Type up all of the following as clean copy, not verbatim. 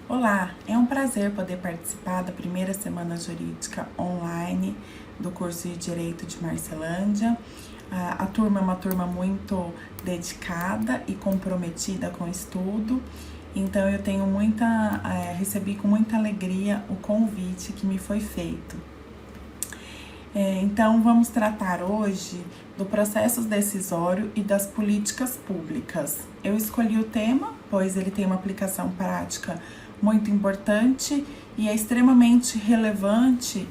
Olá, é um prazer poder participar da primeira semana jurídica online do curso de Direito de Marcelândia. A turma é uma turma muito dedicada e comprometida com o estudo, então eu tenho recebi com muita alegria o convite que me foi feito. Então, vamos tratar hoje do processo decisório e das políticas públicas. Eu escolhi o tema, pois ele tem uma aplicação prática muito importante e é extremamente relevante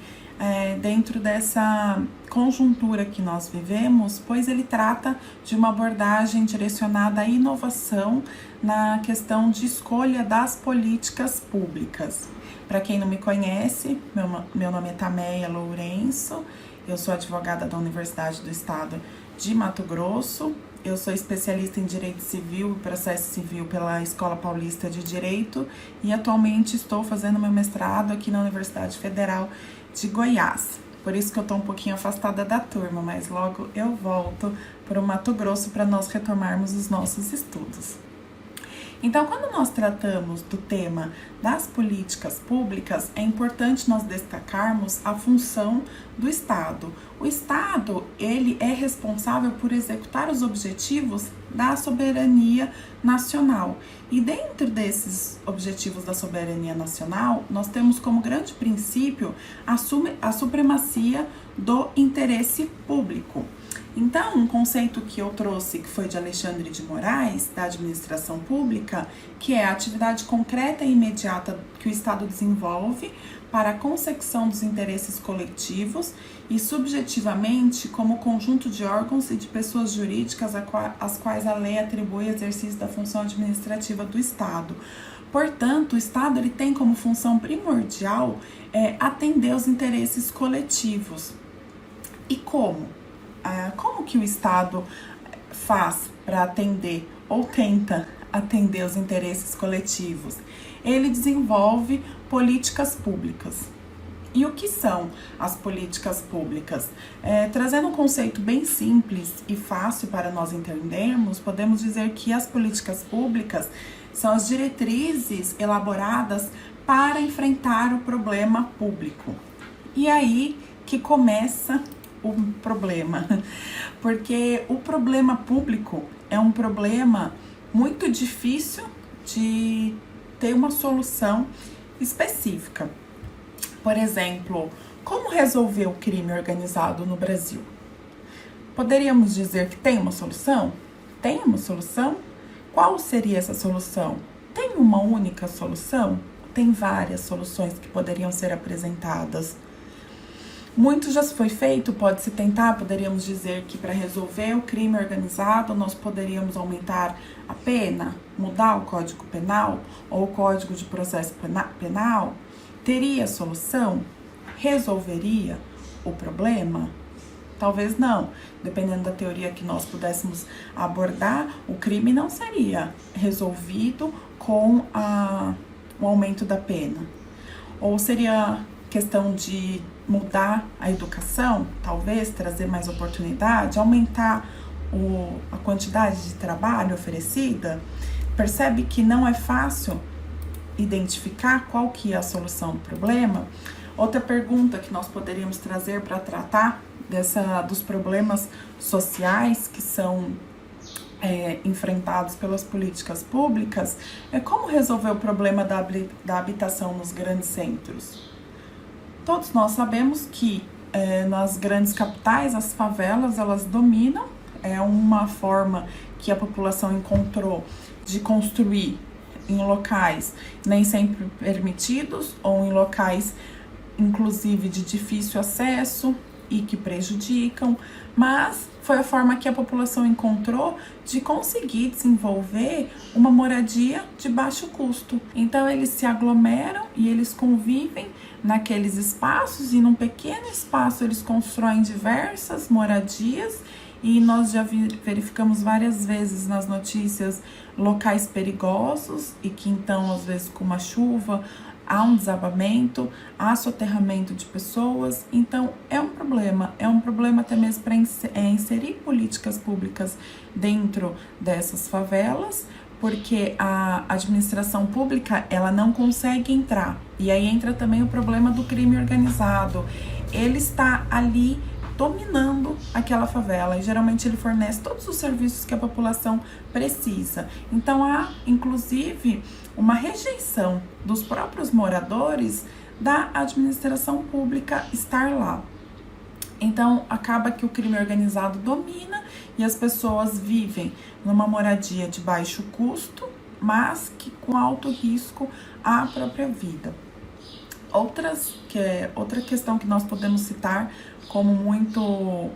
dentro dessa conjuntura que nós vivemos, pois ele trata de uma abordagem direcionada à inovação na questão de escolha das políticas públicas. Para quem não me conhece, meu nome é Tameia Lourenço, eu sou advogada da Universidade do Estado de Mato Grosso, eu sou especialista em Direito Civil e Processo Civil pela Escola Paulista de Direito e atualmente estou fazendo meu mestrado aqui na Universidade Federal de Goiás. Por isso que eu estou um pouquinho afastada da turma, mas logo eu volto para o Mato Grosso para nós retomarmos os nossos estudos. Então, quando nós tratamos do tema das políticas públicas, é importante nós destacarmos a função do Estado. O Estado, ele é responsável por executar os objetivos da soberania nacional. E dentro desses objetivos da soberania nacional, nós temos como grande princípio a supremacia do interesse público. Então, um conceito que eu trouxe, que foi de Alexandre de Moraes, da administração pública, que é a atividade concreta e imediata que o Estado desenvolve para a consecução dos interesses coletivos e subjetivamente como conjunto de órgãos e de pessoas jurídicas às quais a lei atribui exercício da função administrativa do Estado. Portanto, o Estado ele tem como função primordial atender os interesses coletivos. E como? Como que o Estado faz para atender ou tenta atender os interesses coletivos? Ele desenvolve políticas públicas. E o que são as políticas públicas? Trazendo um conceito bem simples e fácil para nós entendermos, podemos dizer que as políticas públicas são as diretrizes elaboradas para enfrentar o problema público. E aí que começa o problema, porque o problema público é um problema muito difícil de ter uma solução específica. Por exemplo, como resolver o crime organizado no Brasil? Poderíamos dizer que tem uma solução? Tem uma solução? Qual seria essa solução? Tem uma única solução? Tem várias soluções que poderiam ser apresentadas. Muito já foi feito, pode-se tentar, poderíamos dizer que para resolver o crime organizado nós poderíamos aumentar a pena, mudar o Código Penal ou o Código de Processo Penal. Teria solução? Resolveria o problema? Talvez não. Dependendo da teoria que nós pudéssemos abordar, o crime não seria resolvido com o aumento da pena. Ou seria questão de mudar a educação, talvez trazer mais oportunidade, aumentar a quantidade de trabalho oferecida. Percebe que não é fácil identificar qual que é a solução do problema? Outra pergunta que nós poderíamos trazer para tratar dos problemas sociais que são enfrentados pelas políticas públicas é como resolver o problema da habitação nos grandes centros. Todos nós sabemos que nas grandes capitais, as favelas, elas dominam, é uma forma que a população encontrou de construir em locais nem sempre permitidos ou em locais, inclusive, de difícil acesso e que prejudicam, mas foi a forma que a população encontrou de conseguir desenvolver uma moradia de baixo custo. Então, eles se aglomeram e eles convivem naqueles espaços e num pequeno espaço eles constroem diversas moradias e nós já verificamos várias vezes nas notícias locais perigosos e que então, às vezes, com uma chuva, há um desabamento, há soterramento de pessoas. Então, é um problema até mesmo para inserir políticas públicas dentro dessas favelas, porque a administração pública, ela não consegue entrar. E aí entra também o problema do crime organizado. Ele está ali dominando aquela favela e geralmente ele fornece todos os serviços que a população precisa. Então há, inclusive, uma rejeição dos próprios moradores da administração pública estar lá. Então acaba que o crime organizado domina e as pessoas vivem numa moradia de baixo custo, mas que com alto risco à própria vida. Outra questão que nós podemos citar como muito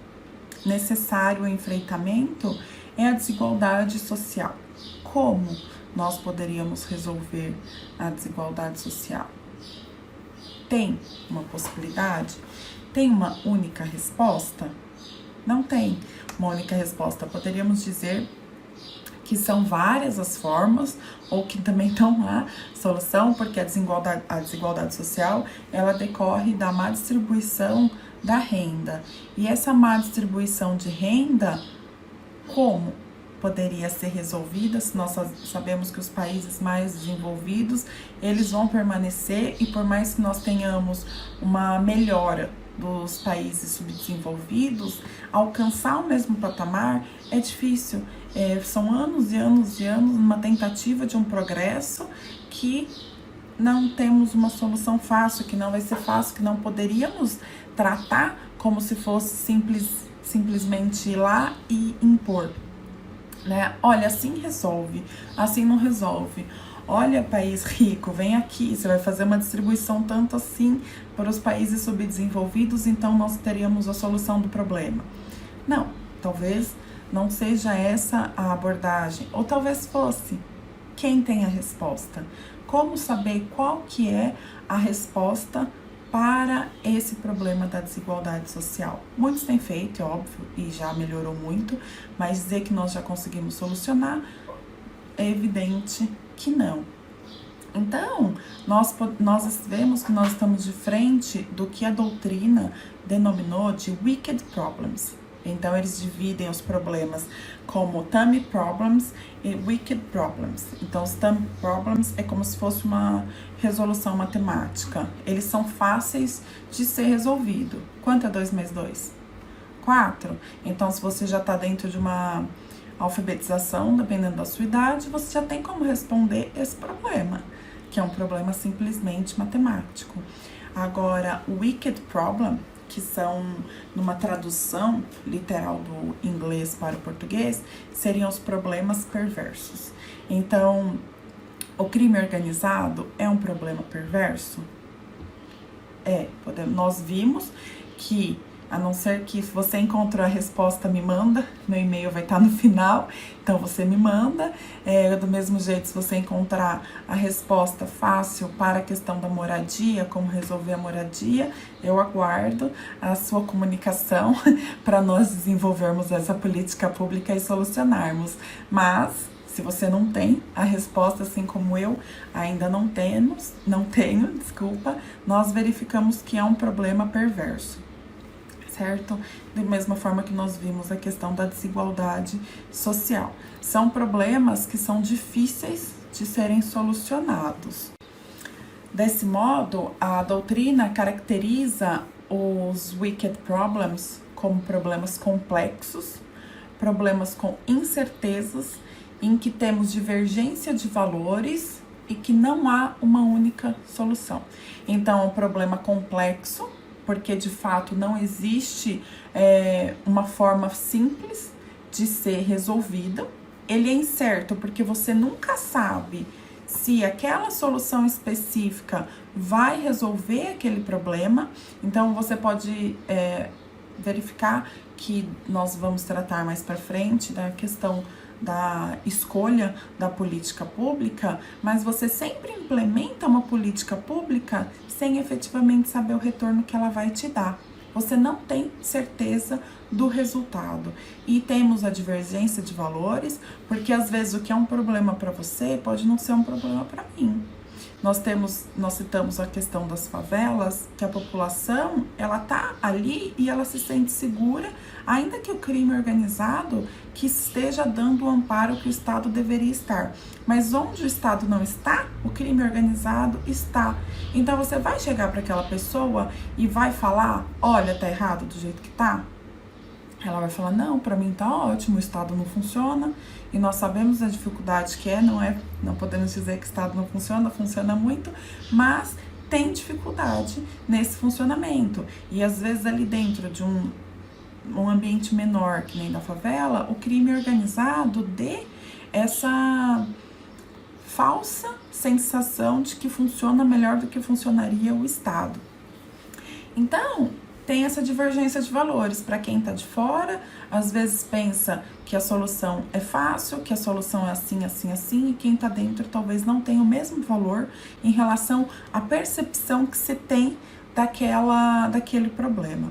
necessário o enfrentamento é a desigualdade social. Como nós poderíamos resolver a desigualdade social? Tem uma possibilidade? Tem uma única resposta? Não tem uma única resposta. Poderíamos dizer que são várias as formas, ou que também não há solução, porque a desigualdade social, ela decorre da má distribuição da renda. E essa má distribuição de renda, como poderia ser resolvida se nós sabemos que os países mais desenvolvidos, eles vão permanecer, e por mais que nós tenhamos uma melhora dos países subdesenvolvidos, alcançar o mesmo patamar é difícil. São anos e anos e anos numa tentativa de um progresso que não temos uma solução fácil, que não vai ser fácil, que não poderíamos tratar como se fosse simplesmente ir lá e impor, né? Olha, assim resolve, assim não resolve. Olha, país rico, vem aqui, você vai fazer uma distribuição tanto assim para os países subdesenvolvidos, então nós teríamos a solução do problema. Não, talvez não seja essa a abordagem, ou talvez fosse. Quem tem a resposta? Como saber qual que é a resposta para esse problema da desigualdade social? Muitos têm feito, é óbvio, e já melhorou muito, mas dizer que nós já conseguimos solucionar, é evidente que não. Então, nós vemos que nós estamos de frente do que a doutrina denominou de wicked problems. Então, eles dividem os problemas como tummy problems e wicked problems. Então, os tummy problems é como se fosse uma resolução matemática. Eles são fáceis de ser resolvido. Quanto é 2 mais 2? 4. Então, se você já está dentro de uma alfabetização, dependendo da sua idade, você já tem como responder esse problema, que é um problema simplesmente matemático. Agora, o wicked problem, que são, numa tradução literal do inglês para o português, seriam os problemas perversos. Então, o crime organizado é um problema perverso? Nós vimos que, a não ser que se você encontrou a resposta, me manda, meu e-mail vai estar no final, então você me manda. Do mesmo jeito, se você encontrar a resposta fácil para a questão da moradia, como resolver a moradia, eu aguardo a sua comunicação para nós desenvolvermos essa política pública e solucionarmos. Mas, se você não tem a resposta, assim como eu ainda não tenho, nós verificamos que é um problema perverso. Certo? Da mesma forma que nós vimos a questão da desigualdade social. São problemas que são difíceis de serem solucionados. Desse modo, a doutrina caracteriza os wicked problems como problemas complexos, problemas com incertezas, em que temos divergência de valores e que não há uma única solução. Então, é um problema complexo, porque de fato não existe uma forma simples de ser resolvida. Ele é incerto porque você nunca sabe se aquela solução específica vai resolver aquele problema. Então você pode verificar que nós vamos tratar mais para frente da questão da escolha da política pública, mas você sempre implementa uma política pública sem efetivamente saber o retorno que ela vai te dar. Você não tem certeza do resultado. E temos a divergência de valores, porque às vezes o que é um problema para você pode não ser um problema para mim. nós citamos a questão das favelas, que a população, ela tá ali e ela se sente segura, ainda que o crime organizado que esteja dando o amparo que o Estado deveria estar. Mas onde o Estado não está, o crime organizado está. Então você vai chegar para aquela pessoa e vai falar, olha, tá errado do jeito que tá? Ela vai falar, não, para mim tá ótimo, o Estado não funciona, e nós sabemos a dificuldade que não podemos dizer que o Estado não funciona, funciona muito, mas tem dificuldade nesse funcionamento. E às vezes ali dentro de um ambiente menor, que nem da favela, o crime organizado dê essa falsa sensação de que funciona melhor do que funcionaria o Estado. Então, tem essa divergência de valores. Para quem está de fora, às vezes pensa que a solução é fácil, que a solução é assim, assim, assim, e quem está dentro talvez não tenha o mesmo valor em relação à percepção que se tem daquele problema.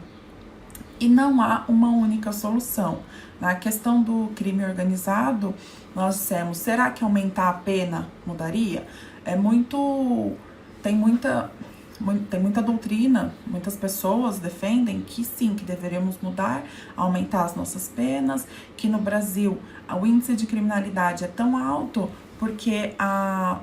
E não há uma única solução. Na questão do crime organizado, nós dissemos, será que aumentar a pena mudaria? Tem muita doutrina, muitas pessoas defendem que sim, que deveríamos mudar, aumentar as nossas penas, que no Brasil o índice de criminalidade é tão alto porque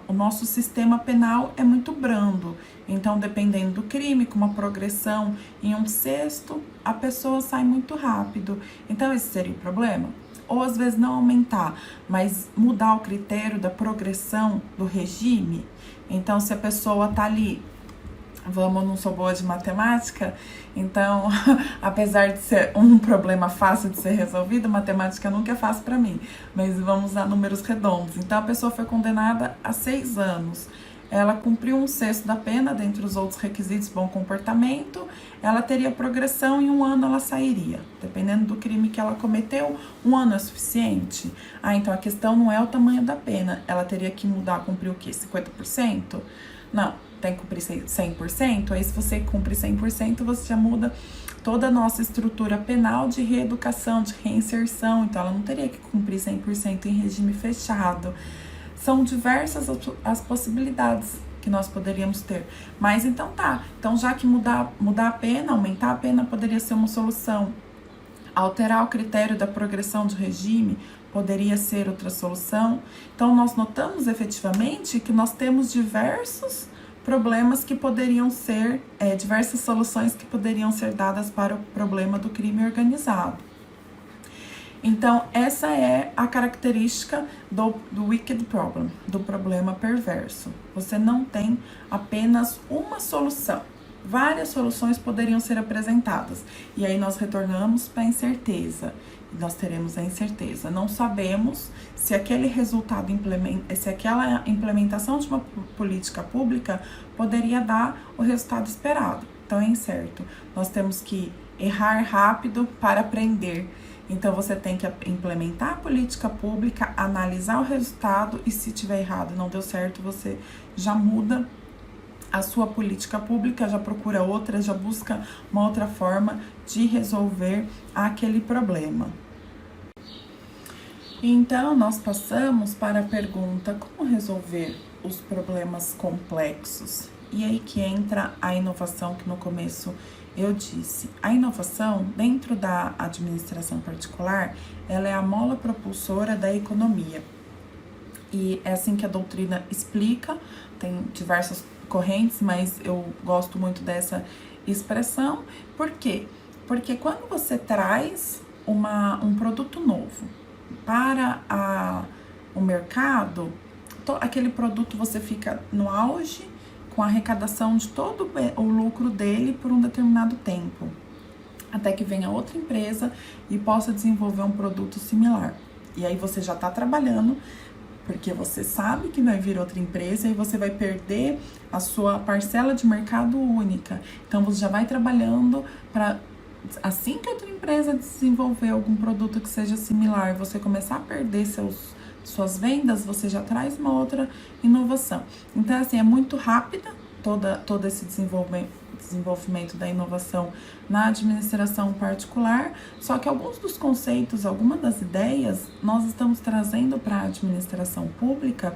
o nosso sistema penal é muito brando. Então, dependendo do crime, com uma progressão em 1/6, a pessoa sai muito rápido. Então, esse seria o problema? Ou às vezes não aumentar, mas mudar o critério da progressão do regime. Então, se a pessoa tá ali, não sou boa de matemática, então, apesar de ser um problema fácil de ser resolvido, matemática nunca é fácil para mim, mas vamos usar números redondos. Então, a pessoa foi condenada a 6 anos, ela cumpriu 1/6 da pena, dentre os outros requisitos, bom comportamento, ela teria progressão e 1 ano ela sairia, dependendo do crime que ela cometeu, 1 ano é suficiente? Então a questão não é o tamanho da pena, ela teria que mudar, cumprir o quê? 50%? Não, tem que cumprir 100%, aí se você cumpre 100%, você já muda toda a nossa estrutura penal de reeducação, de reinserção, então ela não teria que cumprir 100% em regime fechado. São diversas as possibilidades que nós poderíamos ter. Mas então então já que mudar a pena, aumentar a pena poderia ser uma solução. Alterar o critério da progressão de regime poderia ser outra solução. Então nós notamos efetivamente que nós temos diversos problemas que poderiam ser, diversas soluções que poderiam ser dadas para o problema do crime organizado. Então, essa é a característica do wicked problem, do problema perverso. Você não tem apenas uma solução. Várias soluções poderiam ser apresentadas. E aí nós retornamos para a incerteza. Nós teremos a incerteza. Não sabemos se aquele resultado, se aquela implementação de uma política pública poderia dar o resultado esperado. Então, é incerto. Nós temos que errar rápido para aprender. Então, você tem que implementar a política pública, analisar o resultado e se tiver errado, não deu certo, você já muda a sua política pública, já procura outra, já busca uma outra forma de resolver aquele problema. Então, nós passamos para a pergunta, como resolver os problemas complexos? E aí que entra a inovação que no começo eu disse. A inovação, dentro da administração particular, ela é a mola propulsora da economia. E é assim que a doutrina explica, tem diversas correntes, mas eu gosto muito dessa expressão. Por quê? Porque quando você traz um produto novo para o mercado, aquele produto você fica no auge, com a arrecadação de todo o lucro dele por um determinado tempo, até que venha outra empresa e possa desenvolver um produto similar. E aí você já está trabalhando, porque você sabe que vai vir outra empresa e você vai perder a sua parcela de mercado única. Então você já vai trabalhando para, assim que outra empresa desenvolver algum produto que seja similar, você começar a perder suas vendas, você já traz uma outra inovação. Então, assim, é muito rápida todo esse desenvolvimento da inovação na administração particular, só que alguns dos conceitos, algumas das ideias, nós estamos trazendo para a administração pública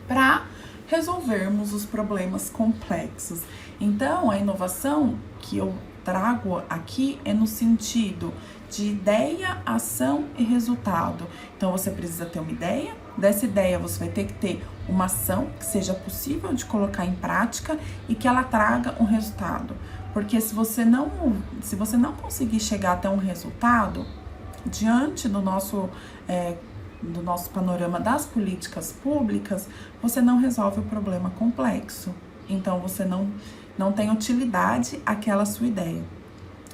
para resolvermos os problemas complexos. Então, a inovação que eu trago aqui é no sentido de ideia, ação e resultado. Então, você precisa ter uma ideia. Dessa ideia, você vai ter que ter uma ação que seja possível de colocar em prática e que ela traga um resultado. Porque se você não conseguir chegar até um resultado, diante do nosso panorama das políticas públicas, você não resolve o problema complexo. Então, você não tem utilidade àquela sua ideia.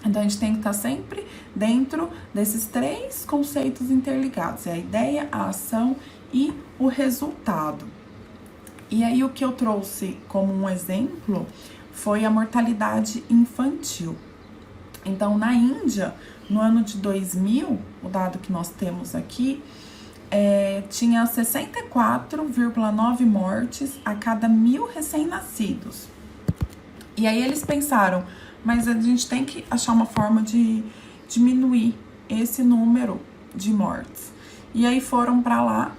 Então, a gente tem que estar sempre dentro desses 3 conceitos interligados: é a ideia, a ação e o resultado. E aí, o que eu trouxe como um exemplo foi a mortalidade infantil. Então, na Índia, no ano de 2000, o dado que nós temos aqui, tinha 64,9 mortes a cada 1.000 recém-nascidos. E aí eles pensaram, mas a gente tem que achar uma forma de diminuir esse número de mortes. E aí foram para lá,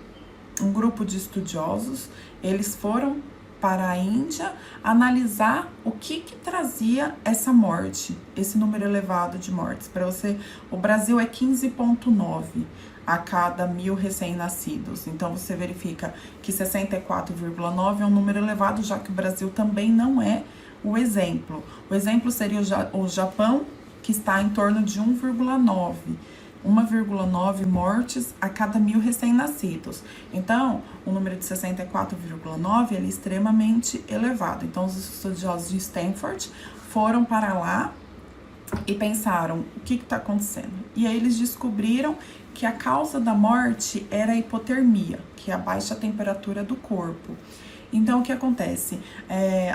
um grupo de estudiosos, eles foram para a Índia analisar o que trazia essa morte, esse número elevado de mortes. Para você, o Brasil é 15,9 a cada 1.000 recém-nascidos. Então, você verifica que 64,9 é um número elevado, já que o Brasil também não é o exemplo. O exemplo seria o Japão, que está em torno de 1,9 mortes a cada 1.000 recém-nascidos. Então, o número de 64,9 ele é extremamente elevado. Então, os estudiosos de Stanford foram para lá e pensaram, o que está acontecendo? E aí eles descobriram que a causa da morte era a hipotermia, que é a baixa temperatura do corpo. Então, o que acontece?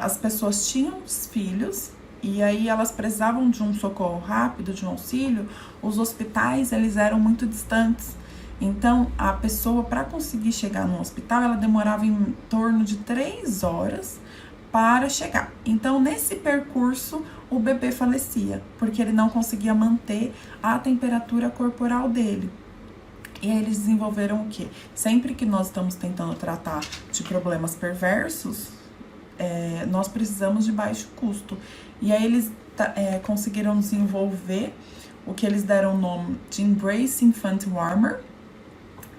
As pessoas tinham os filhos e aí elas precisavam de um socorro rápido, de um auxílio. Os hospitais, eles eram muito distantes. Então, a pessoa, para conseguir chegar no hospital, ela demorava em torno de 3 horas para chegar. Então, nesse percurso, o bebê falecia, porque ele não conseguia manter a temperatura corporal dele. E aí eles desenvolveram o quê? Sempre que nós estamos tentando tratar de problemas perversos, nós precisamos de baixo custo. E aí eles conseguiram desenvolver o que eles deram o nome de Embrace Infant Warmer,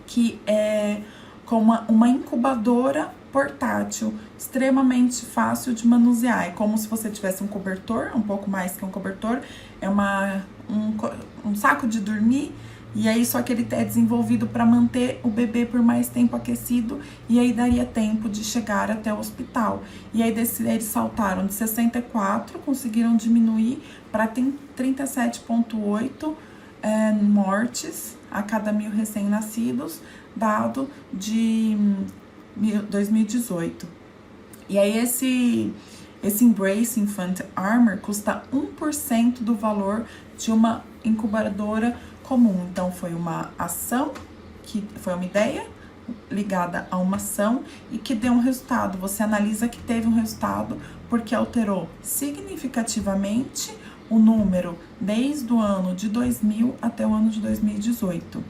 que é como uma incubadora portátil, extremamente fácil de manusear. É como se você tivesse um cobertor, um pouco mais que um cobertor, é um saco de dormir. E aí, só que ele é desenvolvido para manter o bebê por mais tempo aquecido, e aí daria tempo de chegar até o hospital. E aí eles saltaram de 64, conseguiram diminuir para 37,8 mortes a cada 1.000 recém-nascidos, dado de 2018. E aí esse Embrace Infant Armor custa 1% do valor de uma incubadora comum. Então, foi uma ação, que foi uma ideia ligada a uma ação e que deu um resultado. Você analisa que teve um resultado porque alterou significativamente o número desde o ano de 2000 até o ano de 2018.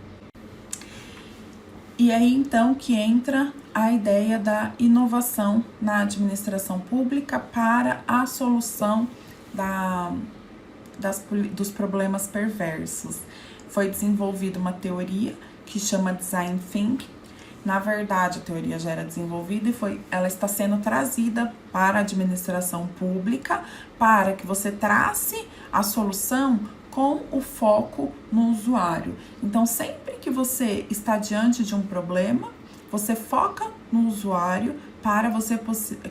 E aí, então, que entra a ideia da inovação na administração pública para a solução dos problemas perversos. Foi desenvolvida uma teoria que chama Design Thinking. Na verdade, a teoria já era desenvolvida e ela está sendo trazida para a administração pública para que você trace a solução com o foco no usuário. Então, sempre que você está diante de um problema, você foca no usuário para você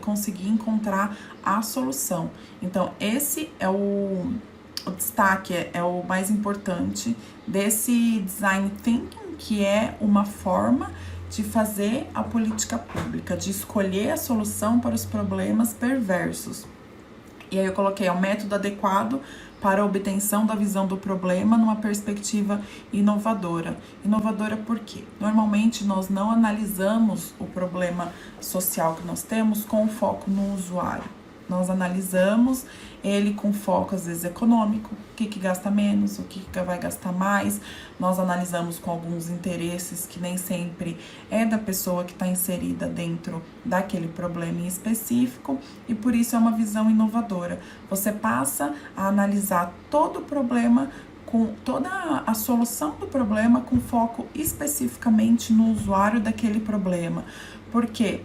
conseguir encontrar a solução. Então, esse é o destaque, é o mais importante desse Design Thinking, que é uma forma de fazer a política pública, de escolher a solução para os problemas perversos. E aí eu coloquei o método adequado para a obtenção da visão do problema numa perspectiva inovadora. Inovadora por quê? Normalmente nós não analisamos o problema social que nós temos com foco no usuário. Nós analisamos ele com foco, às vezes, econômico, o que gasta menos, o que vai gastar mais. Nós analisamos com alguns interesses que nem sempre é da pessoa que está inserida dentro daquele problema em específico, e por isso é uma visão inovadora. Você passa a analisar todo o problema, com toda a solução do problema, com foco especificamente no usuário daquele problema. Por quê?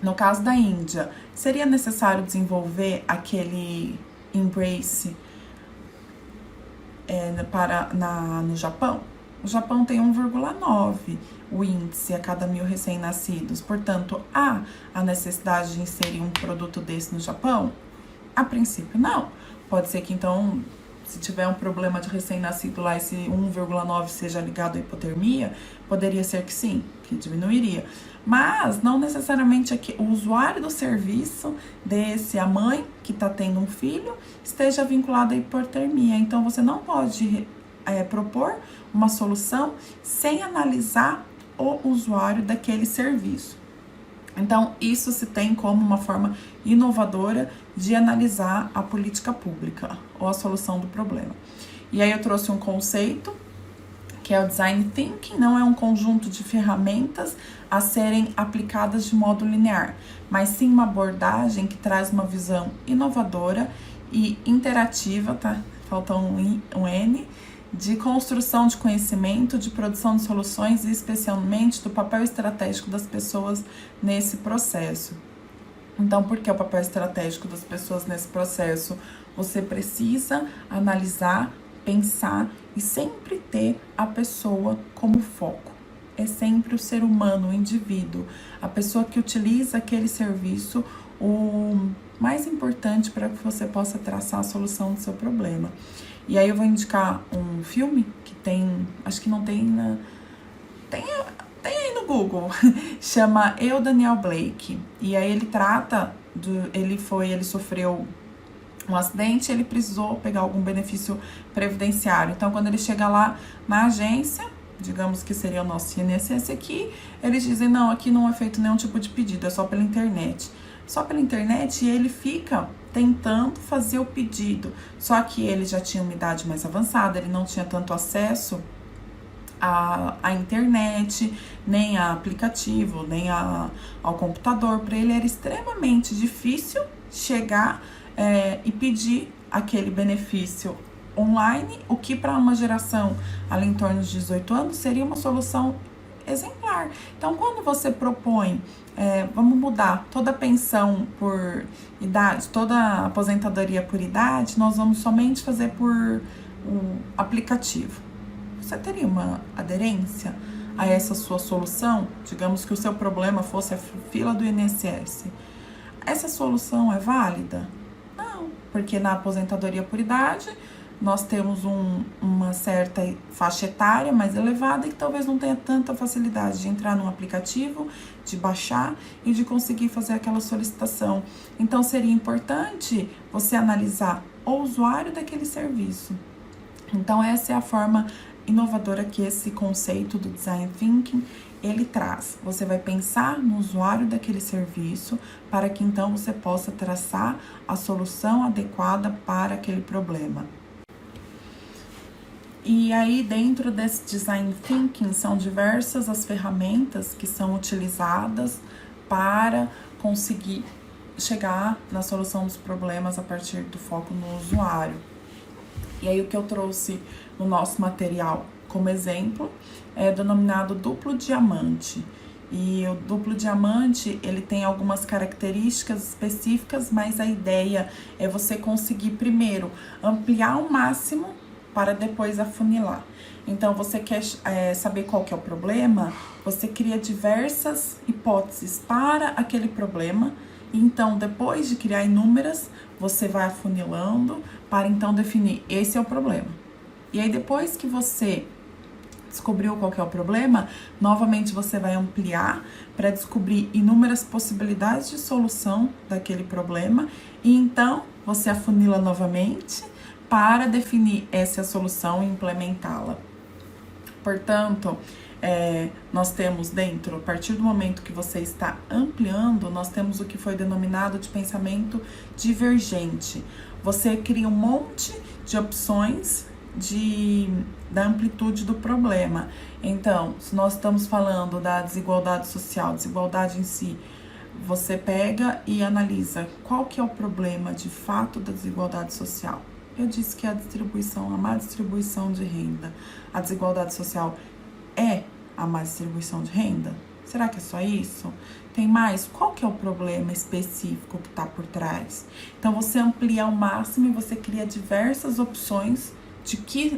No caso da Índia, seria necessário desenvolver aquele Embrace no Japão? O Japão tem 1,9 o índice a cada 1.000 recém-nascidos. Portanto, há a necessidade de inserir um produto desse no Japão? A princípio, não. Pode ser que, então, se tiver um problema de recém-nascido lá, esse 1,9 seja ligado à hipotermia, poderia ser que sim, que diminuiria. Mas não necessariamente aqui, o usuário do serviço desse, a mãe que está tendo um filho, esteja vinculado à hipotermia. Então, você não pode propor uma solução sem analisar o usuário daquele serviço. Então, isso se tem como uma forma inovadora de analisar a política pública ou a solução do problema. E aí eu trouxe um conceito, que é o Design Thinking. Não é um conjunto de ferramentas a serem aplicadas de modo linear, mas sim uma abordagem que traz uma visão inovadora e interativa, tá? Falta um N, de construção de conhecimento, de produção de soluções e especialmente do papel estratégico das pessoas nesse processo. Então, por que o papel estratégico das pessoas nesse processo? Você precisa analisar, pensar e sempre ter a pessoa como foco. É sempre o ser humano, o indivíduo, a pessoa que utiliza aquele serviço, o mais importante para que você possa traçar a solução do seu problema. E aí eu vou indicar um filme que tem, acho que não tem tem aí no Google, chama Eu, Daniel Blake. E aí ele trata, ele sofreu um acidente, ele precisou pegar algum benefício previdenciário. Então, quando ele chega lá na agência, digamos que seria o nosso INSS aqui, eles dizem, não, aqui não é feito nenhum tipo de pedido, é só pela internet. Só pela internet, e ele fica tentando fazer o pedido. Só que ele já tinha uma idade mais avançada, ele não tinha tanto acesso à internet, nem a aplicativo, nem ao computador. Para ele era extremamente difícil chegar e pedir aquele benefício online, o que para uma geração ali em torno de 18 anos seria uma solução exemplar. Então, quando você propõe, vamos mudar toda a pensão por idade, toda a aposentadoria por idade, nós vamos somente fazer por um aplicativo. Você teria uma aderência a essa sua solução? Digamos que o seu problema fosse a fila do INSS. Essa solução é válida? Não, porque na aposentadoria por idade nós temos uma certa faixa etária mais elevada e que talvez não tenha tanta facilidade de entrar num aplicativo, de baixar e de conseguir fazer aquela solicitação. Então, seria importante você analisar o usuário daquele serviço. Então, essa é a forma inovadora que esse conceito do Design Thinking ele traz. Você vai pensar no usuário daquele serviço para que então você possa traçar a solução adequada para aquele problema. E aí, dentro desse Design Thinking, são diversas as ferramentas que são utilizadas para conseguir chegar na solução dos problemas a partir do foco no usuário. E aí, o que eu trouxe no nosso material como exemplo é denominado duplo diamante. E o duplo diamante, ele tem algumas características específicas, mas a ideia é você conseguir primeiro ampliar ao máximo para depois afunilar. Então, você quer saber qual que é o problema, você cria diversas hipóteses para aquele problema, e então, depois de criar inúmeras, você vai afunilando para então definir, esse é o problema. E aí, depois que você descobriu qual que é o problema, novamente você vai ampliar para descobrir inúmeras possibilidades de solução daquele problema, e então, você afunila novamente para definir essa solução e implementá-la. Portanto, nós temos dentro, a partir do momento que você está ampliando, nós temos o que foi denominado de pensamento divergente. Você cria um monte de opções da amplitude do problema. Então, se nós estamos falando da desigualdade social, desigualdade em si, você pega e analisa qual que é o problema de fato da desigualdade social. Eu disse que a má distribuição de renda. A desigualdade social é a má distribuição de renda? Será que é só isso? Tem mais? Qual que é o problema específico que está por trás? Então, você amplia ao máximo e você cria diversas opções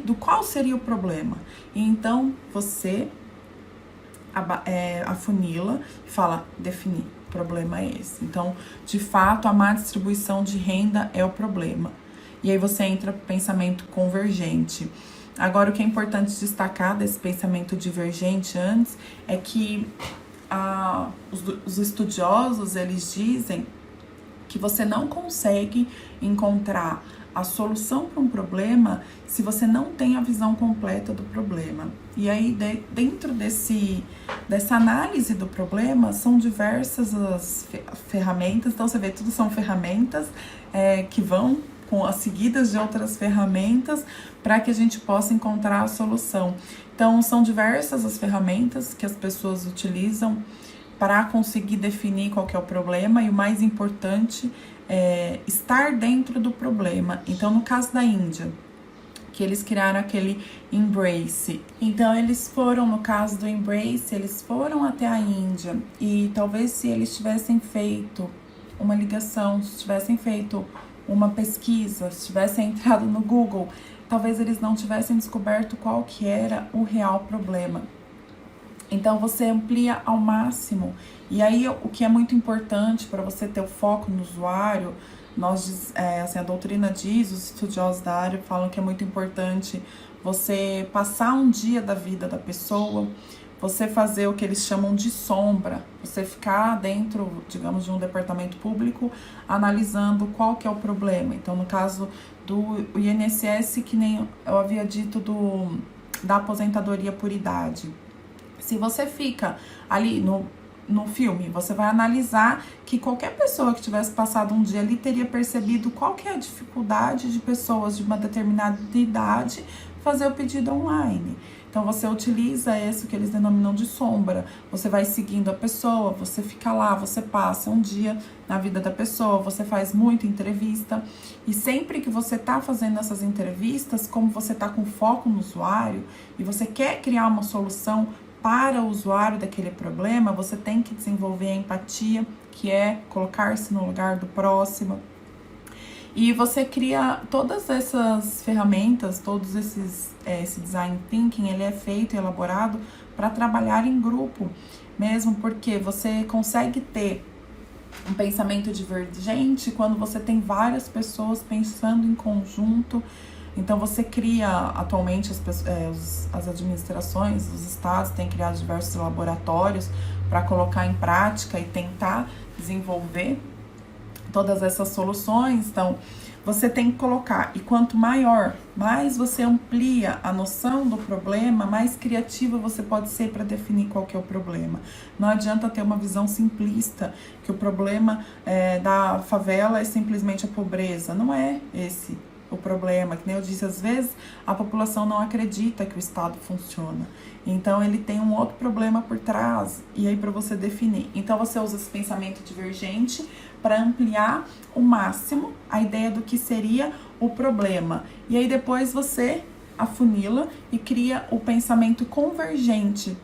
do qual seria o problema. E então, você afunila e fala, definir, o problema é esse. Então, de fato, a má distribuição de renda é o problema. E aí você entra pro pensamento convergente. Agora, o que é importante destacar desse pensamento divergente antes é que os estudiosos, eles dizem que você não consegue encontrar a solução para um problema se você não tem a visão completa do problema. E aí, dentro dessa análise do problema, são diversas as ferramentas. Então, você vê, tudo são ferramentas que vão com as seguidas de outras ferramentas para que a gente possa encontrar a solução. Então, são diversas as ferramentas que as pessoas utilizam para conseguir definir qual que é o problema, e o mais importante é estar dentro do problema. Então, no caso da Índia, que eles criaram aquele Embrace. Então, no caso do Embrace, eles foram até a Índia, e talvez se eles tivessem feito uma ligação, se tivessem feito uma pesquisa, se tivessem entrado no Google, talvez eles não tivessem descoberto qual que era o real problema. Então, você amplia ao máximo. E aí, o que é muito importante para você ter o foco no usuário, a doutrina diz, os estudiosos da área falam que é muito importante você passar um dia da vida da pessoa, você fazer o que eles chamam de sombra, você ficar dentro, digamos, de um departamento público, analisando qual que é o problema. Então, no caso do INSS, que nem eu havia dito da aposentadoria por idade. Se você fica ali no filme, você vai analisar que qualquer pessoa que tivesse passado um dia ali teria percebido qual que é a dificuldade de pessoas de uma determinada idade fazer o pedido online. Então, você utiliza isso que eles denominam de sombra. Você vai seguindo a pessoa, você fica lá, você passa um dia na vida da pessoa, você faz muita entrevista. E sempre que você está fazendo essas entrevistas, como você está com foco no usuário e você quer criar uma solução para o usuário daquele problema, você tem que desenvolver a empatia, que é colocar-se no lugar do próximo. E você cria todas essas ferramentas, esse design thinking, ele é feito e elaborado para trabalhar em grupo mesmo, porque você consegue ter um pensamento divergente quando você tem várias pessoas pensando em conjunto. Então, você cria, atualmente, as administrações, os estados têm criado diversos laboratórios para colocar em prática e tentar desenvolver todas essas soluções. Então, você tem que colocar, e quanto mais você amplia a noção do problema, mais criativa você pode ser para definir qual que é o problema. Não adianta ter uma visão simplista, que o problema da favela é simplesmente a pobreza. Não é esse o problema, que nem eu disse, às vezes a população não acredita que o Estado funciona. Então, ele tem um outro problema por trás, e aí para você definir. Então, você usa esse pensamento divergente para ampliar o máximo a ideia do que seria o problema. E aí, depois você afunila e cria o pensamento convergente,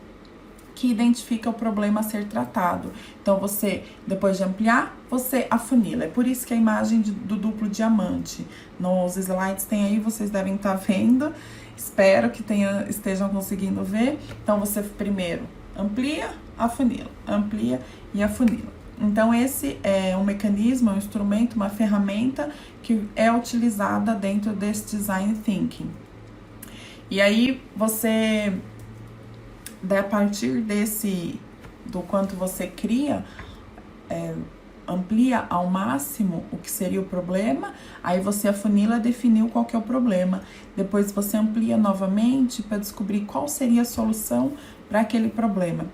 que identifica o problema a ser tratado. Então, você, depois de ampliar, você afunila. É por isso que a imagem do duplo diamante. Nos slides tem aí, vocês devem estar vendo. Espero que estejam conseguindo ver. Então, você primeiro amplia, afunila. Amplia e afunila. Então, esse é um mecanismo, um instrumento, uma ferramenta que é utilizada dentro desse design thinking. E aí, você, a partir do quanto você cria amplia ao máximo o que seria o problema, aí você afunila, definiu qual que é o problema. Depois você amplia novamente para descobrir qual seria a solução para aquele problema.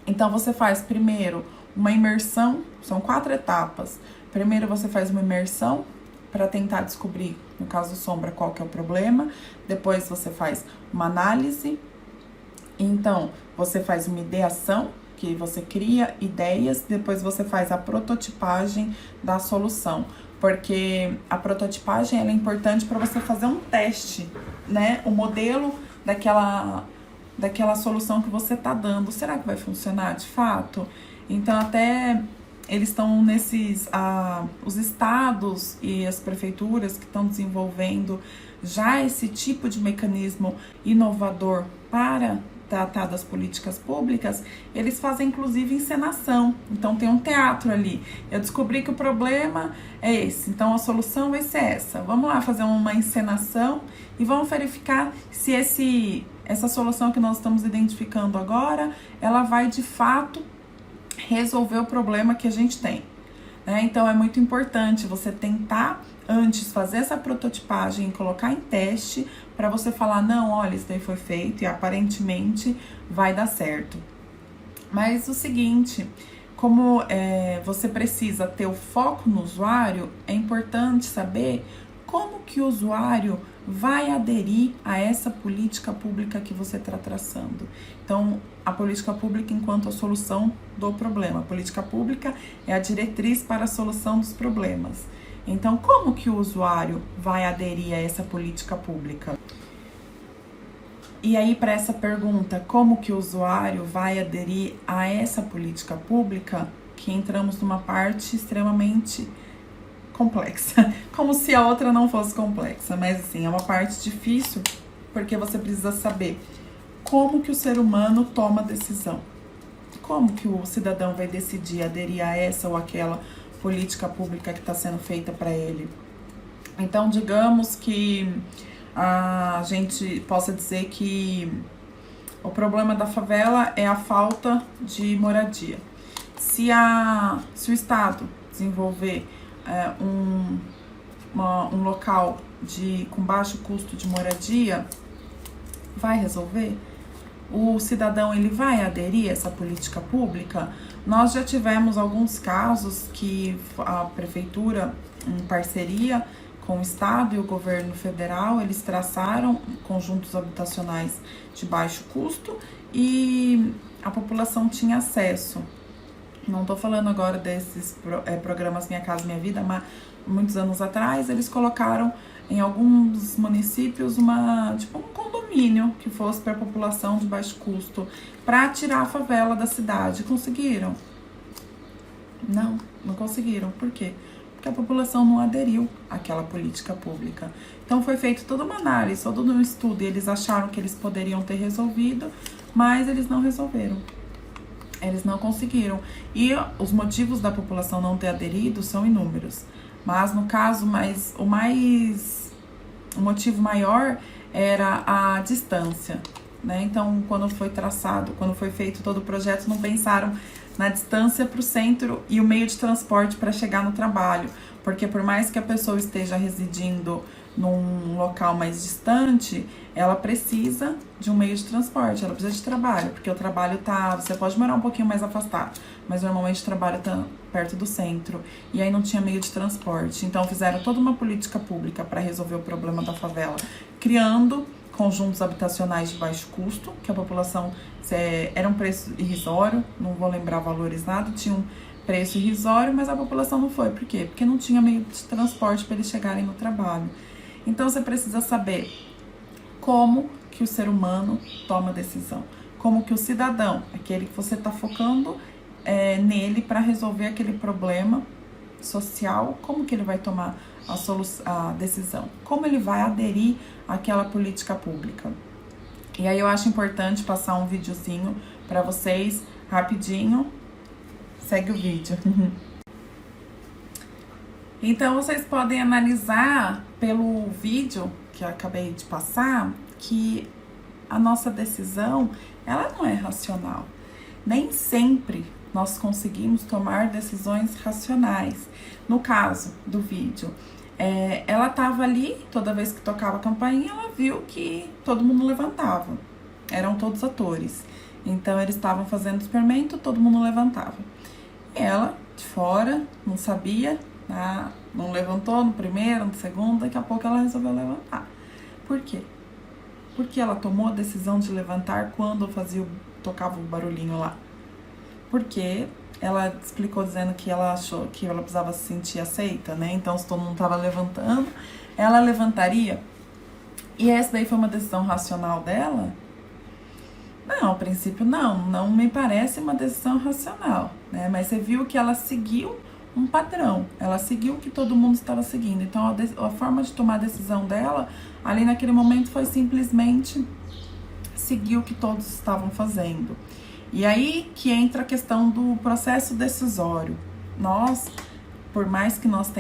Então você faz primeiro uma imersão, são 4 etapas. Primeiro você faz uma imersão para tentar descobrir, no caso sombra, qual que é o problema. Depois você faz uma análise. Então você faz uma ideação, que você cria ideias, depois você faz a prototipagem da solução, porque a prototipagem ela é importante para você fazer um teste, né? O modelo daquela solução que você está dando, será que vai funcionar de fato? Então até eles estão os estados e as prefeituras que estão desenvolvendo já esse tipo de mecanismo inovador para tratar das políticas públicas, eles fazem inclusive encenação. Então tem um teatro ali. Eu descobri que o problema é esse, então a solução vai ser essa. Vamos lá fazer uma encenação e vamos verificar se essa solução que nós estamos identificando agora, ela vai de fato resolver o problema que a gente tem. Então é muito importante você tentar antes fazer essa prototipagem e colocar em teste para você falar, não, olha, isso daí foi feito e aparentemente vai dar certo. Mas o seguinte, como você precisa ter o foco no usuário, é importante saber como que o usuário vai aderir a essa política pública que você está traçando. Então, a política pública enquanto a solução do problema. A política pública é a diretriz para a solução dos problemas. Então, como que o usuário vai aderir a essa política pública? E aí, para essa pergunta, como que o usuário vai aderir a essa política pública, que entramos numa parte extremamente complexa, como se a outra não fosse complexa, mas assim, é uma parte difícil, porque você precisa saber como que o ser humano toma decisão, como que o cidadão vai decidir aderir a essa ou aquela política pública que está sendo feita para ele. Então, digamos que a gente possa dizer que o problema da favela é a falta de moradia. Se o Estado desenvolver um local com baixo custo de moradia, vai resolver? O cidadão ele vai aderir a essa política pública? Nós já tivemos alguns casos que a prefeitura, em parceria com o Estado e o governo federal, eles traçaram conjuntos habitacionais de baixo custo e a população tinha acesso. Não estou falando agora desses programas Minha Casa Minha Vida, mas muitos anos atrás eles colocaram em alguns municípios um condomínio que fosse para a população de baixo custo, para tirar a favela da cidade. Conseguiram? Não conseguiram. Por quê? Porque a população não aderiu àquela política pública. Então foi feita toda uma análise, todo um estudo, e eles acharam que eles poderiam ter resolvido, mas eles não resolveram. Eles não conseguiram. E os motivos da população não ter aderido são inúmeros. Mas no caso, o motivo maior era a distância, né? Então, quando foi feito todo o projeto, não pensaram na distância para o centro e o meio de transporte para chegar no trabalho. Porque por mais que a pessoa esteja residindo num local mais distante, ela precisa de um meio de transporte, ela precisa de trabalho, porque o trabalho você pode morar um pouquinho mais afastado, mas normalmente o trabalho tá perto do centro, e aí não tinha meio de transporte. Então fizeram toda uma política pública para resolver o problema da favela, criando conjuntos habitacionais de baixo custo, que a população era um preço irrisório, não vou lembrar valores nada, tinha um preço irrisório, mas a população não foi. Por quê? Porque não tinha meio de transporte para eles chegarem no trabalho. Então você precisa saber como que o ser humano toma decisão, como que o cidadão, aquele que você está focando nele para resolver aquele problema social, como que ele vai tomar a decisão, como ele vai aderir àquela política pública. E aí eu acho importante passar um videozinho para vocês, rapidinho. Segue o vídeo. Então vocês podem analisar pelo vídeo que eu acabei de passar que a nossa decisão, ela não é racional. Nem sempre nós conseguimos tomar decisões racionais. No caso do vídeo, ela estava ali, toda vez que tocava a campainha, ela viu que todo mundo levantava. Eram todos atores. Então, eles estavam fazendo o experimento, todo mundo levantava. E ela, de fora, não sabia, não levantou no primeiro, no segundo, daqui a pouco ela resolveu levantar. Por quê? Porque ela tomou a decisão de levantar quando tocava o barulhinho lá. Porque ela explicou dizendo que ela achou que ela precisava se sentir aceita, né? Então, se todo mundo estava levantando, ela levantaria. E essa daí foi uma decisão racional dela? Não, a princípio não me parece uma decisão racional, né? Mas você viu que ela seguiu um padrão, ela seguiu o que todo mundo estava seguindo. Então, a forma de tomar a decisão dela, ali naquele momento, foi simplesmente seguir o que todos estavam fazendo. E aí que entra a questão do processo decisório. Nós, por mais que nós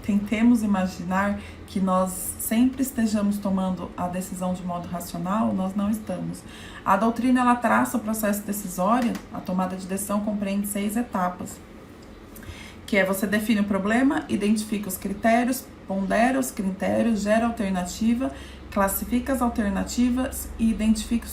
tentemos imaginar que nós sempre estejamos tomando a decisão de modo racional, nós não estamos. A doutrina, ela traça o processo decisório, a tomada de decisão compreende 6 etapas, que é você define o problema, identifica os critérios, pondera os critérios, gera alternativa, classifica as alternativas e identifica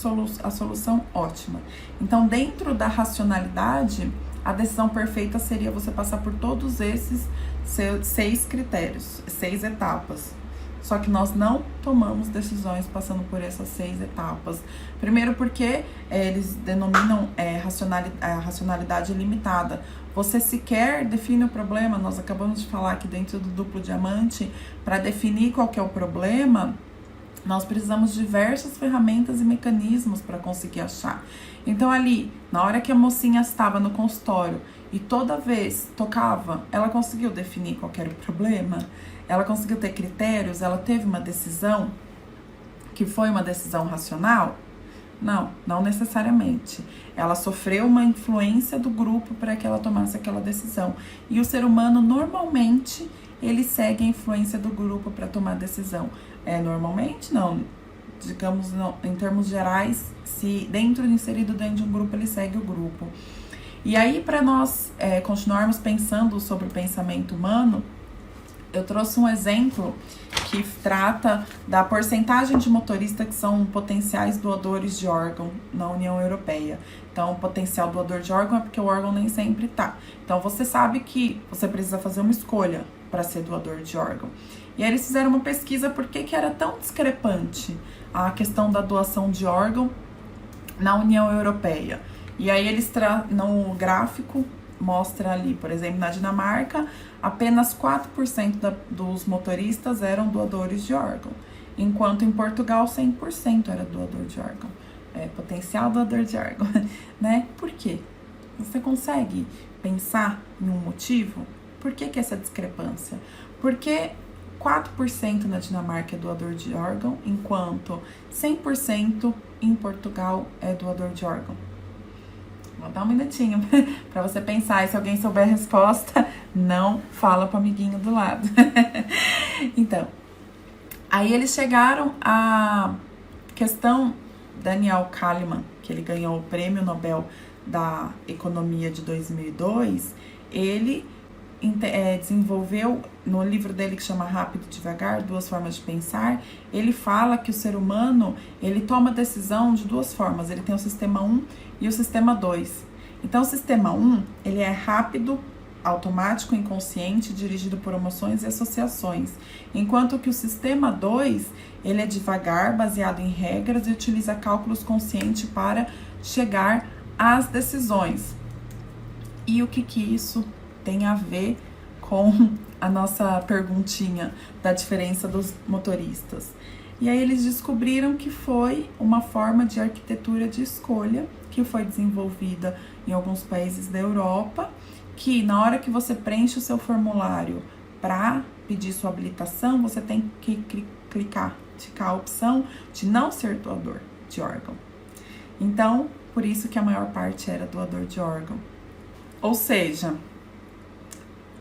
a solução ótima. Então, dentro da racionalidade, a decisão perfeita seria você passar por todos esses 6 critérios, 6 etapas. Só que nós não tomamos decisões passando por essas 6 etapas. Primeiro porque eles denominam a racionalidade limitada. Você sequer define o problema. Nós acabamos de falar que dentro do duplo diamante, para definir qual que é o problema, nós precisamos de diversas ferramentas e mecanismos para conseguir achar. Então ali, na hora que a mocinha estava no consultório e toda vez tocava, ela conseguiu definir qual era o problema? Ela conseguiu ter critérios? Ela teve uma decisão que foi uma decisão racional? Não necessariamente. Ela sofreu uma influência do grupo para que ela tomasse aquela decisão. E o ser humano, normalmente, ele segue a influência do grupo para tomar decisão. Normalmente, não. Digamos, não, em termos gerais, se inserido dentro de um grupo, ele segue o grupo. E aí, para nós continuarmos pensando sobre o pensamento humano, eu trouxe um exemplo que trata da porcentagem de motoristas que são potenciais doadores de órgão na União Europeia. Então, potencial doador de órgão é porque o órgão nem sempre tá. Então, você sabe que você precisa fazer uma escolha para ser doador de órgão. E aí eles fizeram uma pesquisa por que era tão discrepante a questão da doação de órgão na União Europeia. E aí eles no gráfico mostra ali, por exemplo, na Dinamarca, apenas 4% dos motoristas eram doadores de órgão, enquanto em Portugal 100% era doador de órgão, potencial doador de órgão, né? Por quê? Você consegue pensar em um motivo? Por que essa discrepância? Porque 4% na Dinamarca é doador de órgão, enquanto 100% em Portugal é doador de órgão. Vou dar um minutinho para você pensar, e se alguém souber a resposta, não fala pro amiguinho do lado. Então, aí eles chegaram à questão Daniel Kahneman, que ele ganhou o Prêmio Nobel da Economia de 2002, ele desenvolveu, no livro dele que chama Rápido e Devagar, 2 formas de pensar, ele fala que o ser humano, ele toma decisão de 2 formas, ele tem o sistema 1 e o sistema 2. Então, o sistema 1, ele é rápido, automático, inconsciente, dirigido por emoções e associações, enquanto que o sistema 2, ele é devagar, baseado em regras e utiliza cálculos conscientes para chegar às decisões. E o que isso tem a ver com a nossa perguntinha da diferença dos motoristas? E aí eles descobriram que foi uma forma de arquitetura de escolha que foi desenvolvida em alguns países da Europa, que na hora que você preenche o seu formulário para pedir sua habilitação, você tem que clicar a opção de não ser doador de órgão. Então, por isso que a maior parte era doador de órgão. Ou seja,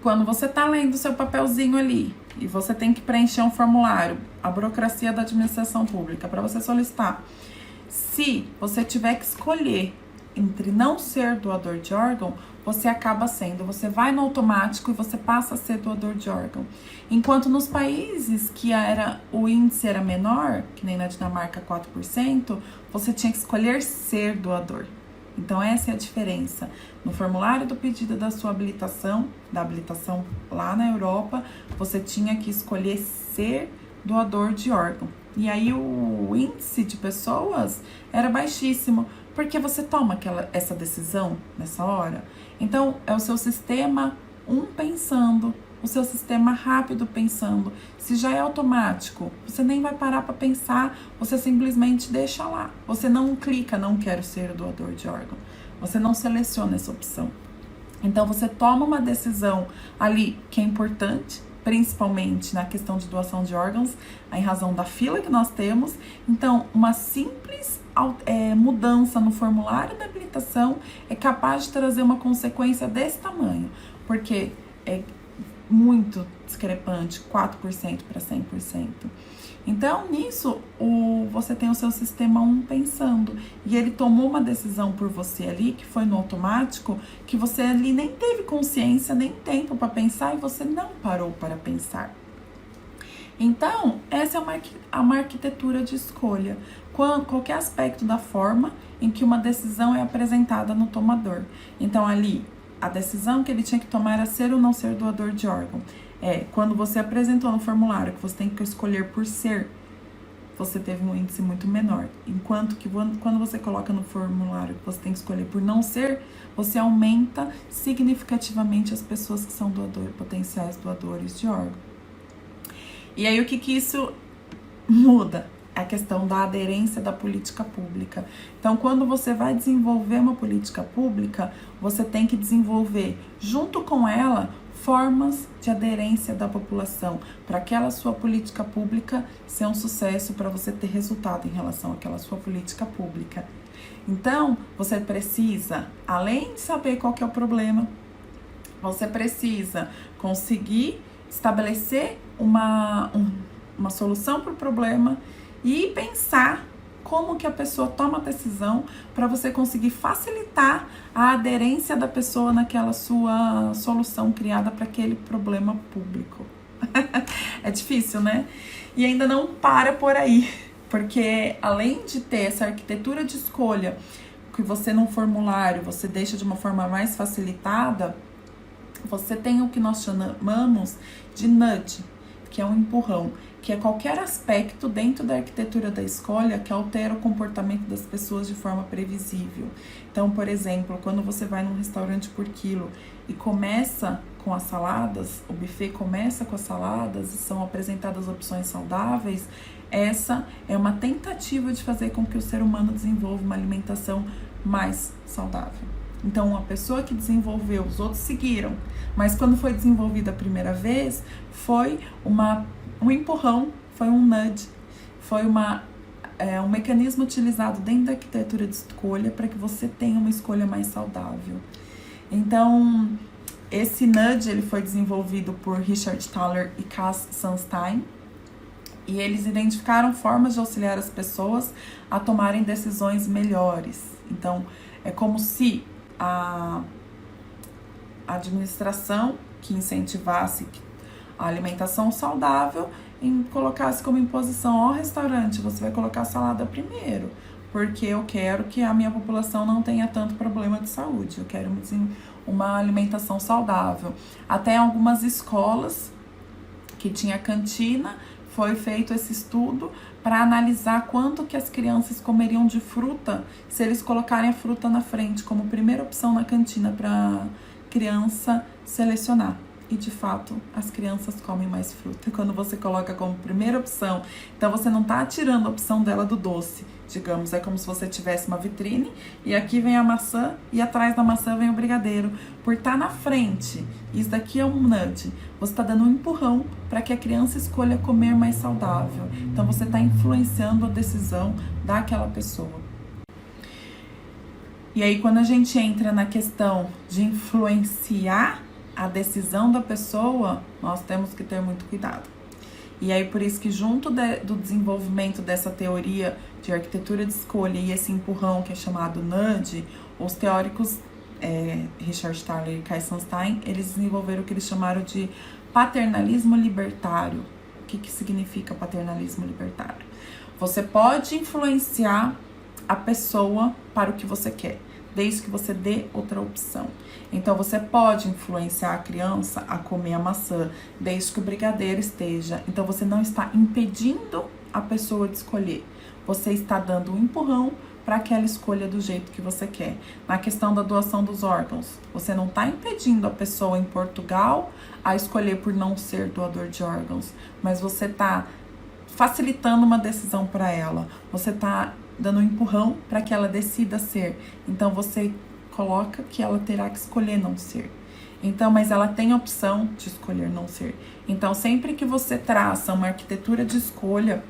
quando você tá lendo o seu papelzinho ali e você tem que preencher um formulário, a burocracia da administração pública, para você solicitar, se você tiver que escolher entre não ser doador de órgão, você acaba sendo. Você vai no automático e você passa a ser doador de órgão. Enquanto nos países que o índice era menor, que nem na Dinamarca 4%, você tinha que escolher ser doador. Então essa é a diferença. No formulário do pedido da sua habilitação, da habilitação lá na Europa, você tinha que escolher ser doador de órgão. E aí o índice de pessoas era baixíssimo, porque você toma essa decisão nessa hora. Então é o seu sistema pensando, o seu sistema rápido pensando. Se já é automático, você nem vai parar para pensar, você simplesmente deixa lá. Você não clica, não quero ser doador de órgão. Você não seleciona essa opção. Então você toma uma decisão ali que é importante, principalmente na questão de doação de órgãos, em razão da fila que nós temos. Então, uma simples mudança no formulário da habilitação é capaz de trazer uma consequência desse tamanho, porque é muito discrepante, 4% para 100%. Então, nisso, você tem o seu sistema pensando, e ele tomou uma decisão por você ali, que foi no automático, que você ali nem teve consciência, nem tempo para pensar, e você não parou para pensar. Então, essa é uma arquitetura de escolha, qualquer aspecto da forma em que uma decisão é apresentada no tomador. Então, ali, a decisão que ele tinha que tomar era ser ou não ser doador de órgão. Quando você apresentou no formulário que você tem que escolher por ser, você teve um índice muito menor. Enquanto que quando você coloca no formulário que você tem que escolher por não ser, você aumenta significativamente as pessoas que são potenciais doadores de órgão. E aí o que isso muda? A questão da aderência da política pública. Então, quando você vai desenvolver uma política pública, você tem que desenvolver, junto com ela, formas de aderência da população, para aquela sua política pública ser um sucesso, para você ter resultado em relação àquela sua política pública. Então, você precisa, além de saber qual que é o problema, você precisa conseguir estabelecer uma solução para o problema e pensar como que a pessoa toma a decisão para você conseguir facilitar a aderência da pessoa naquela sua solução criada para aquele problema público. É difícil, né? E ainda não para por aí, porque além de ter essa arquitetura de escolha que você no formulário você deixa de uma forma mais facilitada, você tem o que nós chamamos de nudge, que é um empurrão, que é qualquer aspecto dentro da arquitetura da escolha que altera o comportamento das pessoas de forma previsível. Então, por exemplo, quando você vai num restaurante por quilo e começa com as saladas, o buffet começa com as saladas e são apresentadas opções saudáveis, essa é uma tentativa de fazer com que o ser humano desenvolva uma alimentação mais saudável. Então, a pessoa que desenvolveu, os outros seguiram, mas quando foi desenvolvida a primeira vez, foi um empurrão, foi um nudge, foi um mecanismo utilizado dentro da arquitetura de escolha para que você tenha uma escolha mais saudável. Então, esse nudge ele foi desenvolvido por Richard Thaler e Cass Sunstein, e eles identificaram formas de auxiliar as pessoas a tomarem decisões melhores. Então, é como se a administração que incentivasse a alimentação saudável colocasse como imposição ao restaurante, você vai colocar salada primeiro, porque eu quero que a minha população não tenha tanto problema de saúde, eu quero uma alimentação saudável. Até algumas escolas que tinha cantina, foi feito esse estudo para analisar quanto que as crianças comeriam de fruta se eles colocarem a fruta na frente como primeira opção na cantina para a criança selecionar. E de fato, as crianças comem mais fruta quando você coloca como primeira opção. Então você não está tirando a opção dela do doce, digamos, é como se você tivesse uma vitrine e aqui vem a maçã e atrás da maçã vem o brigadeiro. Por estar na frente, isso daqui é um nudge, você está dando um empurrão para que a criança escolha comer mais saudável. Então você está influenciando a decisão daquela pessoa. E aí quando a gente entra na questão de influenciar a decisão da pessoa, nós temos que ter muito cuidado. E aí, por isso que junto do desenvolvimento dessa teoria de arquitetura de escolha e esse empurrão que é chamado nudge, os teóricos Richard Thaler e Kai Sunstein, eles desenvolveram o que eles chamaram de paternalismo libertário. O que significa paternalismo libertário? Você pode influenciar a pessoa para o que você quer, desde que você dê outra opção. Então, você pode influenciar a criança a comer a maçã, desde que o brigadeiro esteja. Então, você não está impedindo a pessoa de escolher. Você está dando um empurrão para que ela escolha do jeito que você quer. Na questão da doação dos órgãos, você não está impedindo a pessoa em Portugal a escolher por não ser doador de órgãos, mas você está facilitando uma decisão para ela. Você está dando um empurrão para que ela decida ser. Então, você coloca que ela terá que escolher não ser. Então, mas ela tem a opção de escolher não ser. Então, sempre que você traça uma arquitetura de escolha,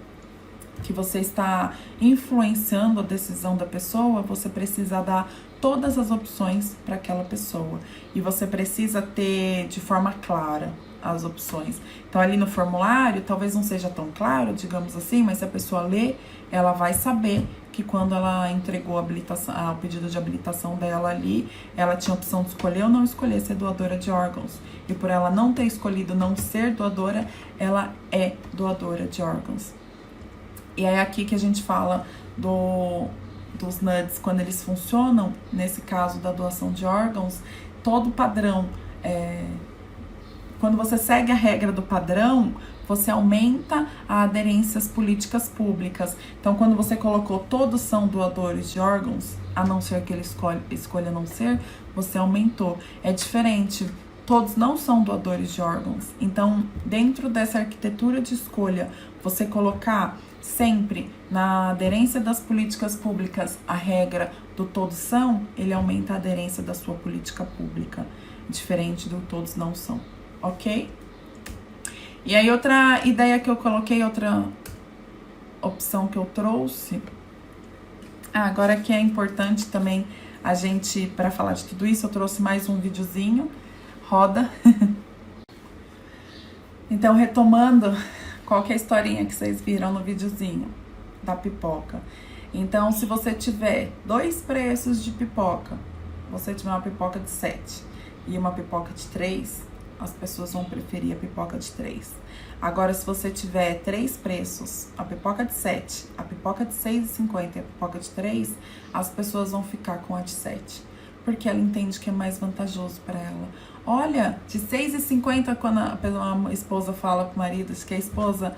que você está influenciando a decisão da pessoa, você precisa dar todas as opções para aquela pessoa. E você precisa ter de forma clara as opções. Então, ali no formulário, talvez não seja tão claro, digamos assim, mas se a pessoa ler, ela vai saber que quando ela entregou o pedido de habilitação dela ali, ela tinha a opção de escolher ou não escolher ser doadora de órgãos. E por ela não ter escolhido não ser doadora, ela é doadora de órgãos. E é aqui que a gente fala dos NUDs, quando eles funcionam, nesse caso da doação de órgãos, todo padrão, quando você segue a regra do padrão, você aumenta a aderência às políticas públicas. Então, quando você colocou todos são doadores de órgãos, a não ser que ele escolha não ser, você aumentou. É diferente, todos não são doadores de órgãos. Então, dentro dessa arquitetura de escolha, você colocar sempre na aderência das políticas públicas a regra do todos são, ele aumenta a aderência da sua política pública, diferente do todos não são, ok? E aí outra ideia que eu coloquei, outra opção que eu trouxe, agora que é importante também a gente, para falar de tudo isso, eu trouxe mais um videozinho, roda. Então, retomando, qual que é a historinha que vocês viram no videozinho da pipoca? Então, se você tiver 2 preços de pipoca, você tiver uma pipoca de 7 e uma pipoca de 3, as pessoas vão preferir a pipoca de 3. Agora, se você tiver 3 preços, a pipoca de 7, a pipoca de 6,50 e a pipoca de 3, as pessoas vão ficar com a de 7, porque ela entende que é mais vantajoso para ela. Olha, de 6,50 quando a esposa fala pro marido, que a esposa,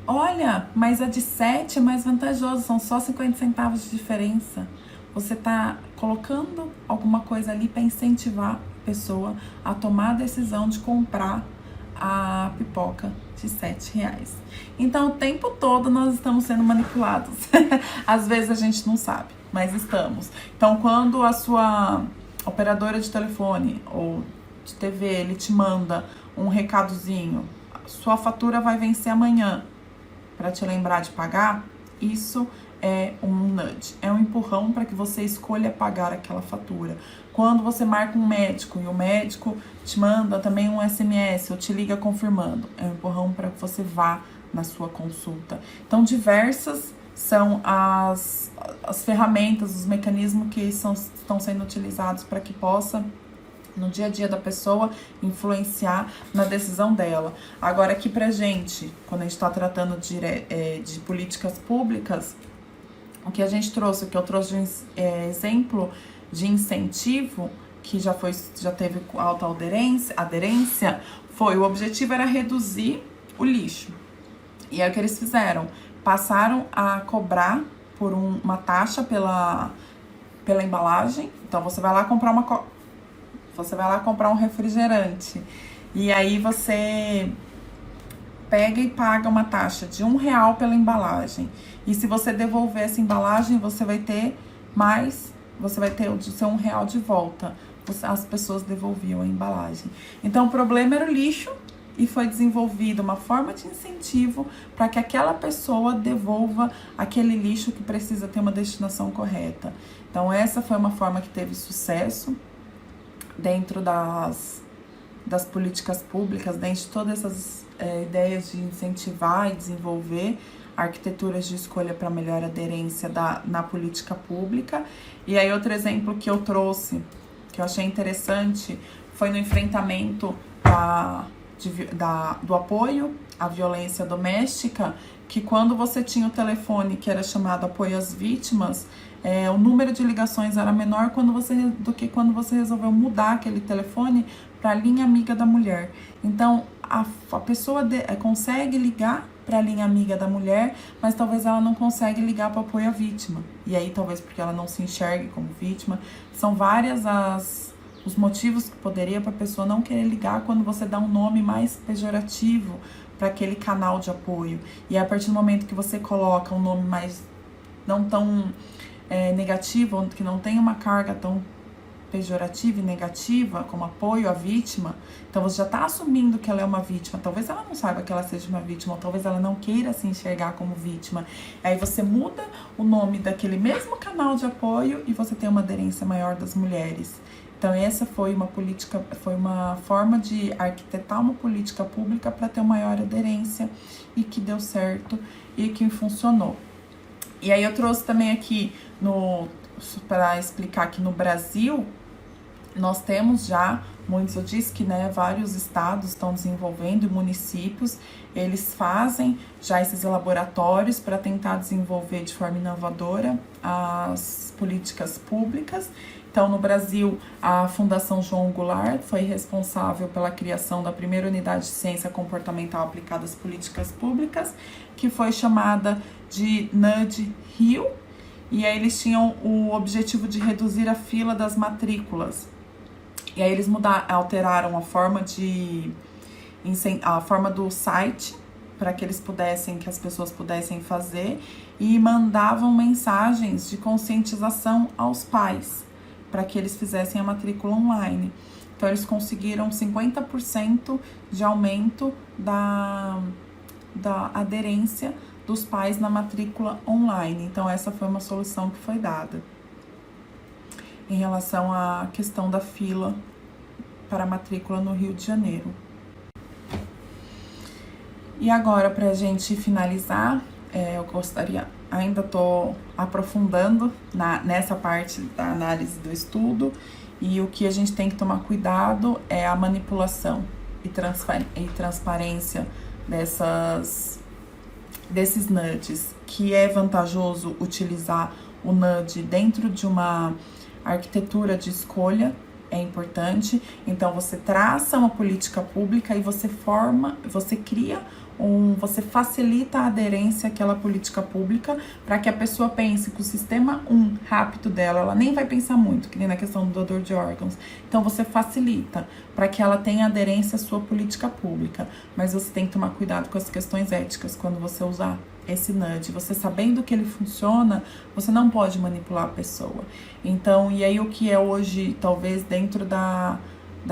olha, mas a de 7 é mais vantajosa, são só 50 centavos de diferença. Você tá colocando alguma coisa ali para incentivar a pessoa a tomar a decisão de comprar a pipoca de R$7. Então, o tempo todo nós estamos sendo manipulados. Às vezes a gente não sabe, mas estamos. Então, quando a sua operadora de telefone ou de TV, ele te manda um recadozinho, sua fatura vai vencer amanhã, para te lembrar de pagar, isso é um nudge, é um empurrão para que você escolha pagar aquela fatura. Quando você marca um médico e o médico te manda também um SMS ou te liga confirmando, é um empurrão para que você vá na sua consulta. Então, diversas são as ferramentas, os mecanismos que estão sendo utilizados para que possa, no dia a dia da pessoa, influenciar na decisão dela. Agora, aqui pra gente, quando a gente está tratando de políticas públicas, o que a gente trouxe, o que eu trouxe de exemplo de incentivo, que já teve alta aderência, foi, o objetivo era reduzir o lixo. E aí o que eles fizeram? Passaram a cobrar por uma taxa pela embalagem. Então, você vai lá comprar um refrigerante. E aí você pega e paga uma taxa de R$1 pela embalagem. E se você devolver essa embalagem, você vai ter o seu R$1 de volta. As pessoas devolviam a embalagem. Então, o problema era o lixo e foi desenvolvida uma forma de incentivo para que aquela pessoa devolva aquele lixo que precisa ter uma destinação correta. Então, essa foi uma forma que teve sucesso dentro das políticas públicas, dentro de todas essas ideias de incentivar e desenvolver arquiteturas de escolha para melhor aderência na política pública. E aí outro exemplo que eu trouxe, que eu achei interessante, foi no enfrentamento do apoio à violência doméstica, que quando você tinha o telefone que era chamado Apoio às Vítimas, o número de ligações era menor do que quando você resolveu mudar aquele telefone para a linha amiga da mulher. Então, a pessoa consegue ligar para a linha amiga da mulher, mas talvez ela não consegue ligar para o apoio à vítima. E aí, talvez porque ela não se enxergue como vítima. São várias os motivos que poderia para a pessoa não querer ligar quando você dá um nome mais pejorativo para aquele canal de apoio. E a partir do momento que você coloca um nome mais não tão negativo, que não tem uma carga tão pejorativa e negativa, como apoio à vítima, então você já está assumindo que ela é uma vítima. Talvez ela não saiba que ela seja uma vítima, ou talvez ela não queira se enxergar como vítima. Aí você muda o nome daquele mesmo canal de apoio e você tem uma aderência maior das mulheres. Então essa foi uma forma de arquitetar uma política pública para ter uma maior aderência e que deu certo e que funcionou. E aí eu trouxe também aqui para explicar que no Brasil nós temos já muitos, eu disse que vários estados estão desenvolvendo e municípios, eles fazem já esses laboratórios para tentar desenvolver de forma inovadora as políticas públicas. Então, no Brasil, a Fundação João Goulart foi responsável pela criação da primeira unidade de ciência comportamental aplicada às políticas públicas, que foi chamada de NUD Rio, e aí eles tinham o objetivo de reduzir a fila das matrículas. E aí eles alteraram a forma do site para que as pessoas pudessem fazer, e mandavam mensagens de conscientização aos pais para que eles fizessem a matrícula online. Então eles conseguiram 50% de aumento da aderência dos pais na matrícula online. Então essa foi uma solução que foi dada em relação à questão da fila para a matrícula no Rio de Janeiro. E agora, para a gente finalizar, eu gostaria, ainda estou aprofundando nessa parte da análise do estudo, e o que a gente tem que tomar cuidado é a manipulação e transparência desses NUDs, que é vantajoso utilizar o NUD dentro de uma arquitetura de escolha, é importante. Então você traça uma política pública e você facilita a aderência àquela política pública, para que a pessoa pense que o sistema rápido dela, ela nem vai pensar muito, que nem na questão do doador de órgãos. Então você facilita para que ela tenha aderência à sua política pública, mas você tem que tomar cuidado com as questões éticas quando você usar esse NUD. Você sabendo que ele funciona, você não pode manipular a pessoa. Então, e aí o que é hoje, talvez dentro da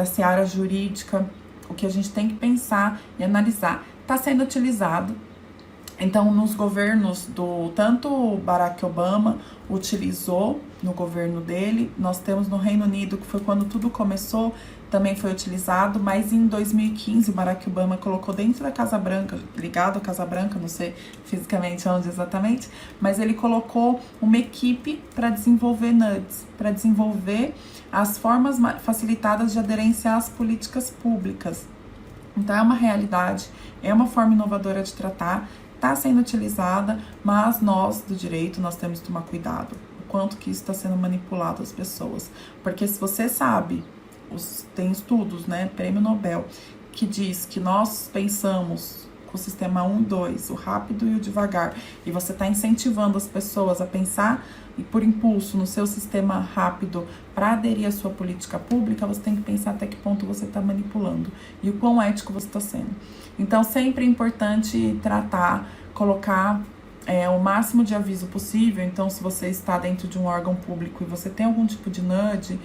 seara jurídica, o que a gente tem que pensar e analisar, está sendo utilizado. Então, nos governos tanto o Barack Obama utilizou no governo dele, nós temos no Reino Unido, que foi quando tudo começou, também foi utilizado, mas em 2015 o Barack Obama colocou dentro da Casa Branca, ligado à Casa Branca, não sei fisicamente onde exatamente, mas ele colocou uma equipe para desenvolver NUDs, para desenvolver as formas facilitadas de aderência às políticas públicas. Então é uma realidade, é uma forma inovadora de tratar, está sendo utilizada, mas nós do direito, nós temos que tomar cuidado o quanto que isso está sendo manipulado às pessoas, porque se você sabe, tem estudos, Prêmio Nobel, que diz que nós pensamos com o sistema 1 e 2, o rápido e o devagar, e você está incentivando as pessoas a pensar e por impulso no seu sistema rápido para aderir à sua política pública, você tem que pensar até que ponto você está manipulando e o quão ético você está sendo. Então sempre é importante colocar o máximo de aviso possível. Então se você está dentro de um órgão público e você tem algum tipo de NUD,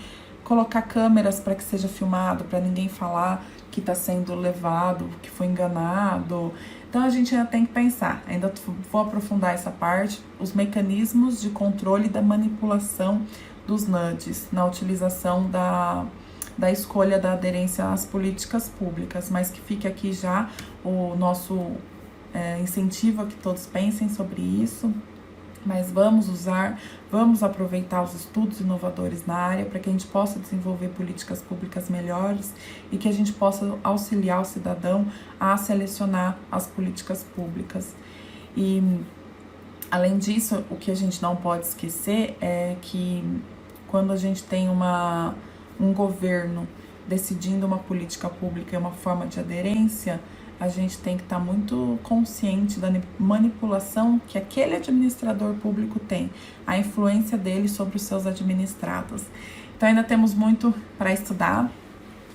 colocar câmeras para que seja filmado, para ninguém falar que está sendo levado, que foi enganado. Então a gente ainda tem que pensar, ainda vou aprofundar essa parte, os mecanismos de controle da manipulação dos NUDs na utilização da escolha da aderência às políticas públicas, mas que fique aqui já o nosso incentivo a que todos pensem sobre isso. Mas vamos aproveitar os estudos inovadores na área para que a gente possa desenvolver políticas públicas melhores e que a gente possa auxiliar o cidadão a selecionar as políticas públicas. E, além disso, o que a gente não pode esquecer é que quando a gente tem um governo decidindo uma política pública e uma forma de aderência, a gente tem que estar muito consciente da manipulação que aquele administrador público tem, a influência dele sobre os seus administrados. Então ainda temos muito para estudar,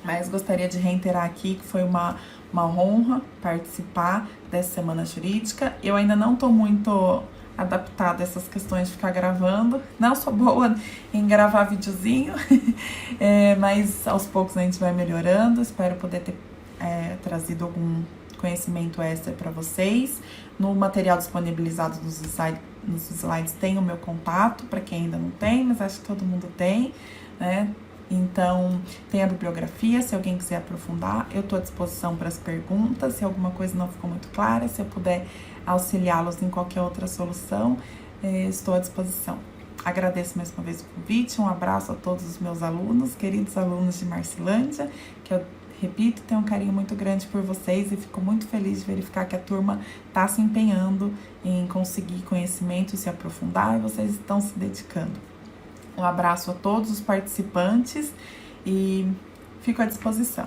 mas gostaria de reiterar aqui que foi uma honra participar dessa Semana Jurídica. Eu ainda não estou muito adaptada a essas questões de ficar gravando, não sou boa em gravar videozinho, mas aos poucos a gente vai melhorando. Espero poder ter trazido algum conhecimento extra para vocês. No material disponibilizado nos slides tem o meu contato, para quem ainda não tem, mas acho que todo mundo tem, né? Então, tem a bibliografia, se alguém quiser aprofundar, eu estou à disposição para as perguntas. Se alguma coisa não ficou muito clara, se eu puder auxiliá-los em qualquer outra solução, estou à disposição. Agradeço mais uma vez o convite, um abraço a todos os meus alunos, queridos alunos de Marcilândia, que eu repito, tenho um carinho muito grande por vocês e fico muito feliz de verificar que a turma está se empenhando em conseguir conhecimento e se aprofundar, e vocês estão se dedicando. Um abraço a todos os participantes e fico à disposição.